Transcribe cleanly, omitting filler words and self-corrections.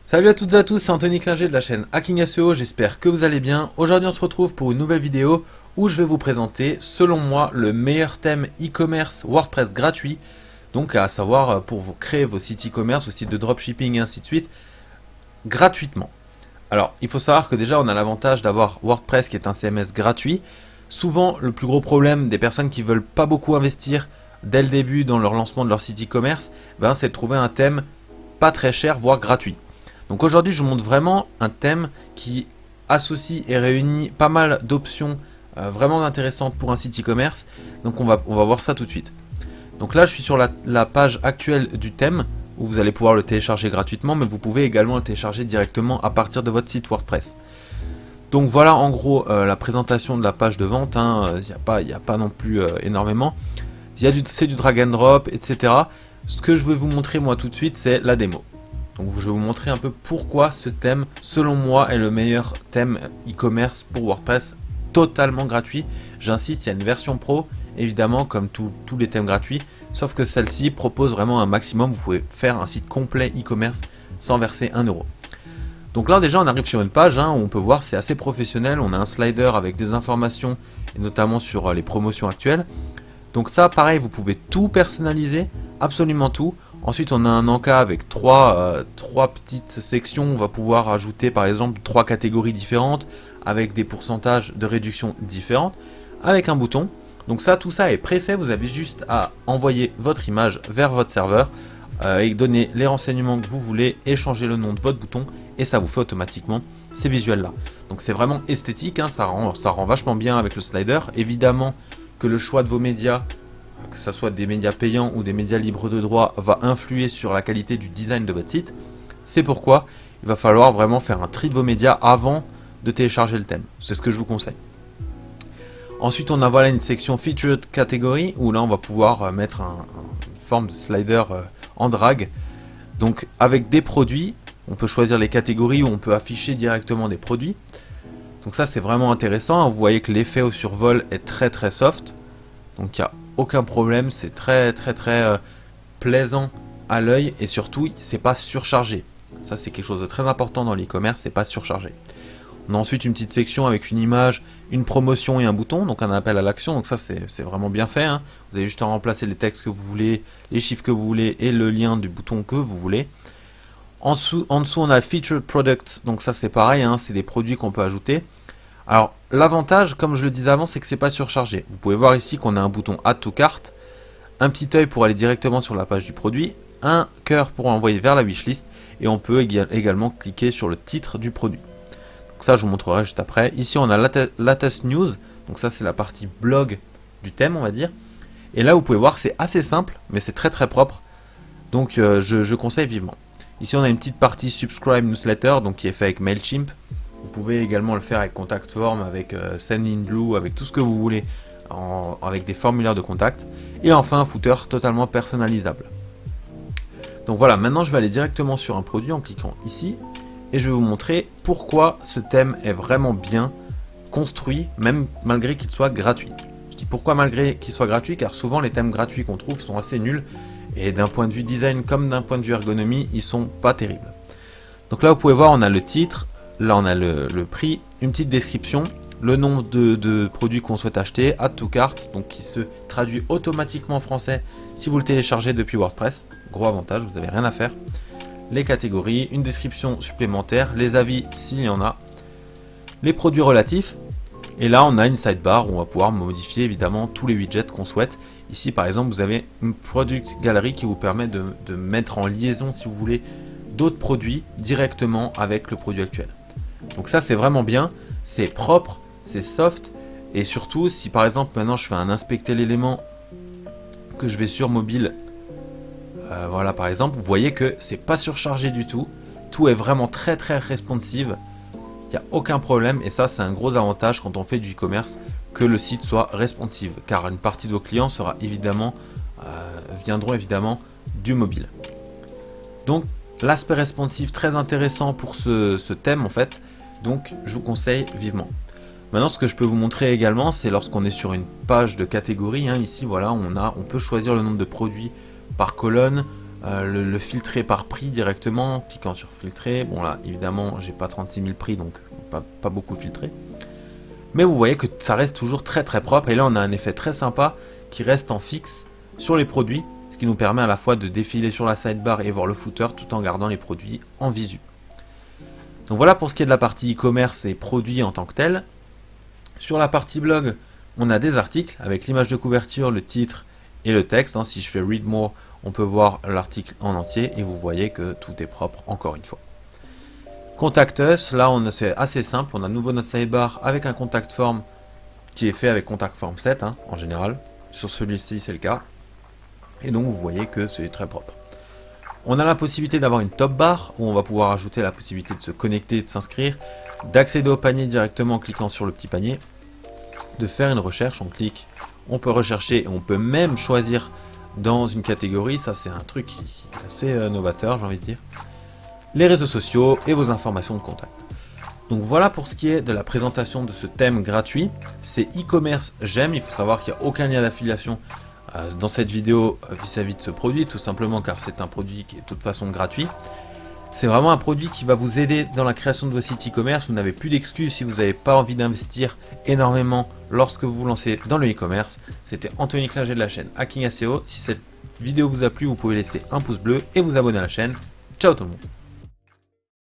Salut à toutes et à tous, c'est Anthony Klinger de la chaîne Hacking SEO, j'espère que vous allez bien. Aujourd'hui on se retrouve pour une nouvelle vidéo où je vais vous présenter, selon moi, le meilleur thème e-commerce WordPress gratuit. Donc à savoir pour vous créer vos sites e-commerce, vos sites de dropshipping et ainsi de suite, gratuitement. Alors il faut savoir que déjà on a l'avantage d'avoir WordPress qui est un CMS gratuit. Souvent le plus gros problème des personnes qui veulent pas beaucoup investir dès le début dans leur lancement de leur site e-commerce, c'est de trouver un thème pas très cher, voire gratuit. Donc aujourd'hui je vous montre vraiment un thème qui associe et réunit pas mal d'options vraiment intéressantes pour un site e-commerce. Donc on va voir ça tout de suite. Donc là je suis sur la page actuelle du thème où vous allez pouvoir le télécharger gratuitement, mais vous pouvez également le télécharger directement à partir de votre site WordPress. Donc voilà en gros la présentation de la page de vente, il n'y a pas non plus énormément. C'est du drag and drop, etc. Ce que je vais vous montrer moi tout de suite, c'est la démo. Donc je vais vous montrer un peu pourquoi ce thème, selon moi, est le meilleur thème e-commerce pour WordPress, totalement gratuit. J'insiste, il y a une version pro, évidemment, comme tous les thèmes gratuits, sauf que celle-ci propose vraiment un maximum. Vous pouvez faire un site complet e-commerce sans verser 1 euro. Donc là déjà on arrive sur une page où on peut voir c'est assez professionnel, on a un slider avec des informations, et notamment sur les promotions actuelles. Donc ça pareil, vous pouvez tout personnaliser, absolument tout. Ensuite on a un encas avec trois petites sections, on va pouvoir ajouter par exemple 3 catégories différentes avec des pourcentages de réduction différentes avec un bouton. Donc ça, tout ça est préfet, vous avez juste à envoyer votre image vers votre serveur et donner les renseignements que vous voulez et changer le nom de votre bouton et ça vous fait automatiquement ces visuels là. Donc c'est vraiment esthétique, ça rend vachement bien avec le slider. Évidemment que le choix de vos médias, que ce soit des médias payants ou des médias libres de droit, va influer sur la qualité du design de votre site. C'est pourquoi il va falloir vraiment faire un tri de vos médias avant de télécharger le thème. C'est ce que je vous conseille. Ensuite on a voilà une section Featured Category où là on va pouvoir mettre une forme de slider en drag. Donc avec des produits, on peut choisir les catégories où on peut afficher directement des produits. Donc ça c'est vraiment intéressant, vous voyez que l'effet au survol est très soft. Donc il n'y a aucun problème, c'est très plaisant à l'œil et surtout c'est pas surchargé. Ça c'est quelque chose de très important dans l'e-commerce, c'est pas surchargé. On a ensuite une petite section avec une image, une promotion et un bouton, donc un appel à l'action. Donc ça c'est vraiment bien fait. Vous avez juste à remplacer les textes que vous voulez, les chiffres que vous voulez et le lien du bouton que vous voulez. En dessous on a Featured Product, donc ça c'est pareil, c'est des produits qu'on peut ajouter. Alors l'avantage, comme je le disais avant, c'est que c'est pas surchargé. Vous pouvez voir ici qu'on a un bouton Add to Cart, un petit œil pour aller directement sur la page du produit, un cœur pour envoyer vers la wishlist et on peut également cliquer sur le titre du produit. Donc ça je vous montrerai juste après. Ici on a Latest News, donc ça c'est la partie blog du thème on va dire. Et là vous pouvez voir que c'est assez simple mais c'est très propre. Donc je conseille vivement. Ici on a une petite partie Subscribe Newsletter donc qui est fait avec Mailchimp. Vous pouvez également le faire avec Contact Form, avec Sendinblue, avec tout ce que vous voulez, avec des formulaires de contact. Et enfin un footer totalement personnalisable. Donc voilà, maintenant je vais aller directement sur un produit en cliquant ici. Et je vais vous montrer pourquoi ce thème est vraiment bien construit, même malgré qu'il soit gratuit. Je dis pourquoi malgré qu'il soit gratuit, car souvent les thèmes gratuits qu'on trouve sont assez nuls. Et d'un point de vue design comme d'un point de vue ergonomie, ils sont pas terribles. Donc là vous pouvez voir, on a le titre. Là on a le prix, une petite description, le nom de produits qu'on souhaite acheter, Add to Cart, donc qui se traduit automatiquement en français si vous le téléchargez depuis WordPress. Gros avantage, vous n'avez rien à faire. Les catégories, une description supplémentaire, les avis s'il y en a, les produits relatifs. Et là on a une sidebar où on va pouvoir modifier évidemment tous les widgets qu'on souhaite. Ici par exemple vous avez une Product Gallery qui vous permet de mettre en liaison si vous voulez d'autres produits directement avec le produit actuel. Donc ça c'est vraiment bien, c'est propre, c'est soft et surtout si par exemple maintenant je fais un inspecter l'élément, que je vais sur mobile, voilà par exemple, vous voyez que c'est pas surchargé du tout, tout est vraiment très responsive, il n'y a aucun problème et ça c'est un gros avantage quand on fait du e-commerce, que le site soit responsive, car une partie de vos clients viendront évidemment du mobile. Donc l'aspect responsive très intéressant pour ce thème en fait, donc je vous conseille vivement. Maintenant ce que je peux vous montrer également c'est lorsqu'on est sur une page de catégorie, ici voilà on peut choisir le nombre de produits par colonne, le filtrer par prix directement, cliquant sur filtrer. Bon là, évidemment, j'ai pas 36 000 prix, donc pas beaucoup filtré. Mais vous voyez que ça reste toujours très propre. Et là, on a un effet très sympa qui reste en fixe sur les produits, ce qui nous permet à la fois de défiler sur la sidebar et voir le footer tout en gardant les produits en visu. Donc voilà pour ce qui est de la partie e-commerce et produits en tant que tel. Sur la partie blog, on a des articles avec l'image de couverture, le titre et le texte. Si je fais Read More, on peut voir l'article en entier et vous voyez que tout est propre encore une fois. Contact Us, là c'est assez simple, on a de nouveau notre sidebar avec un contact form qui est fait avec Contact Form 7 en général. Sur celui-ci c'est le cas. Et donc vous voyez que c'est très propre. On a la possibilité d'avoir une top bar où on va pouvoir ajouter la possibilité de se connecter, de s'inscrire, d'accéder au panier directement en cliquant sur le petit panier, de faire une recherche, on clique, on peut rechercher et on peut même choisir dans une catégorie, ça c'est un truc qui est assez novateur j'ai envie de dire, les réseaux sociaux et vos informations de contact. Donc voilà pour ce qui est de la présentation de ce thème gratuit, c'est e-commerce j'aime, il faut savoir qu'il n'y a aucun lien d'affiliation dans cette vidéo vis-à-vis de ce produit, tout simplement car c'est un produit qui est de toute façon gratuit. C'est vraiment un produit qui va vous aider dans la création de vos sites e-commerce. Vous n'avez plus d'excuses si vous n'avez pas envie d'investir énormément lorsque vous vous lancez dans le e-commerce. C'était Anthony Klinger de la chaîne Hacking SEO. Si cette vidéo vous a plu, vous pouvez laisser un pouce bleu et vous abonner à la chaîne. Ciao tout le monde!